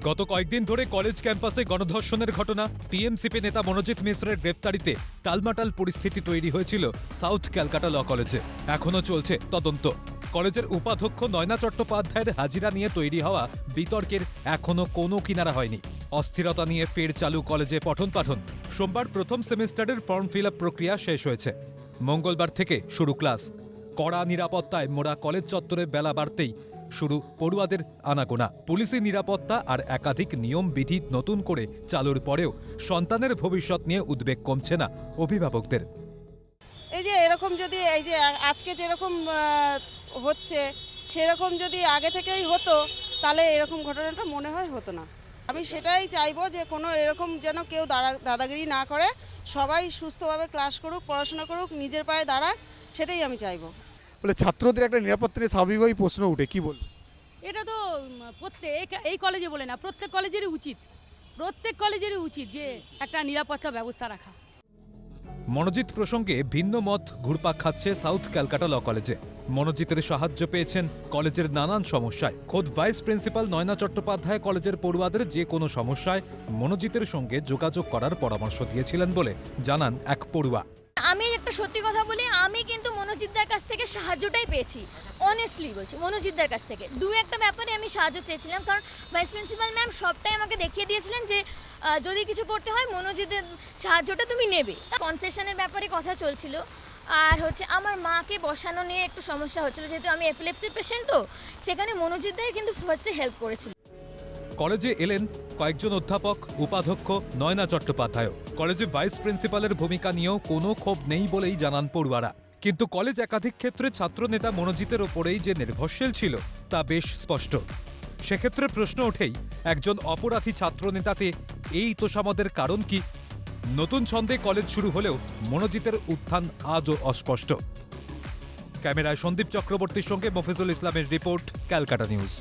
গত কয়েকদিন ধরে কলেজ ক্যাম্পাসে গণধর্ষণের ঘটনা, টিএমসিপি নেতা মনোজিৎ মিশ্রের গ্রেফতারিতে টালমাটাল পরিস্থিতি তৈরি হয়েছিল সাউথ ক্যালকাটা ল কলেজে। এখনও চলছে তদন্ত। কলেজের উপাধ্যক্ষ নয়না চট্টোপাধ্যায়ের হাজিরা নিয়ে তৈরি হওয়া বিতর্কের এখনও কোনো কিনারা হয়নি। অস্থিরতা নিয়ে ফের চালু কলেজে পঠন পাঠন। সোমবার প্রথম সেমিস্টারের ফর্ম ফিল আপ প্রক্রিয়া শেষ হয়েছে। মঙ্গলবার থেকে শুরু ক্লাস। কড়া নিরাপত্তায় মোড়া কলেজ চত্বরে বেলা বাড়তেই শুরু পড়ুয়াদের আনাগোনা। পুলিশি নিরাপত্তা আর একাধিক নিয়ম বিধি নতুন করে চালুর পরেও সন্তানের ভবিষ্যৎ নিয়ে উদ্বেগ কমছে না অভিভাবকদের। এই যে এরকম যদি এই যে আজকে যেরকম হচ্ছে সেরকম যদি আগে থেকেই হতো তাহলে এরকম ঘটনাটা মনে হয় হতো না। আমি সেটাই চাইবো যে কোনো এরকম যেন কেউ দাদাগিরি না করে, সবাই সুস্থভাবে ক্লাস করুক, পড়াশোনা করুক, নিজের পায়ে দাঁড়াক, সেটাই আমি চাইবো। বলে ছাত্রদের একটা নিরাপত্তা নিয়ে স্বাভাবিকভাবেই প্রশ্ন উঠে, কি বল? এটা তো এই কলেজে বলে না, প্রত্যেক কলেজেরই উচিত যে একটা নিরাপত্তা ব্যবস্থা রাখা। মনোজিৎ প্রসঙ্গে ভিন্ন মত ঘুরপাক খাচ্ছে সাউথ ক্যালকাটা ল কলেজে। মনোজিতের সাহায্য পেয়েছেন কলেজের নানান সমস্যায়। খোদ ভাইস প্রিন্সিপাল নয়না চট্টোপাধ্যায় কলেজের পড়ুয়াদের যে কোনো সমস্যায় মনোজিতের সঙ্গে যোগাযোগ করার পরামর্শ দিয়েছিলেন বলে জানান এক পড়ুয়া। আমি একটা সত্যি কথা বলি, আমি কিন্তু মনোজিৎদার কাছ থেকে সাহায্যটাই পেয়েছি। অনেস্টলি বলছি, মনোজিৎদার কাছ থেকে দু একটা ব্যাপারে আমি সাহায্য চেয়েছিলাম, কারণ ভাইস প্রিন্সিপাল ম্যাম সবটাই আমাকে দেখিয়ে দিয়েছিলেন যে যদি কিছু করতে হয় মনোজিতের সাহায্যটা তুমি নেবে। কনসেশনের ব্যাপারে কথা চলছিল, আর আমার মাকে বসানো নিয়ে একটু সমস্যা হচ্ছিল, যেহেতু আমি এপিলেপসি পেশেন্ট, তো সেখানে মনোজিৎদাই কিন্তু ফার্স্টে হেল্প করেছিল। কলেজে এলেন কয়েকজন অধ্যাপক, উপাধ্যক্ষ, নয়না চট্টোপাধ্যায়। কলেজে ভাইস প্রিন্সিপালের ভূমিকা নিয়েও কোনো ক্ষোভ নেই বলেই জানান পড়ুয়ারা। কিন্তু কলেজ একাধিক ক্ষেত্রে ছাত্রনেতা মনোজিতের ওপরেই যে নির্ভরশীল ছিল তা বেশ স্পষ্ট। সেক্ষেত্রে প্রশ্ন ওঠেই, একজন অপরাধী ছাত্রনেতাতে এই তোষামদের কারণ কি? নতুন ছন্দে কলেজ শুরু হলেও মনোজিতের উত্থান আজও অস্পষ্ট। ক্যামেরায় সন্দীপ চক্রবর্তীর সঙ্গে মফিজুল ইসলামের রিপোর্ট, ক্যালকাটা নিউজ।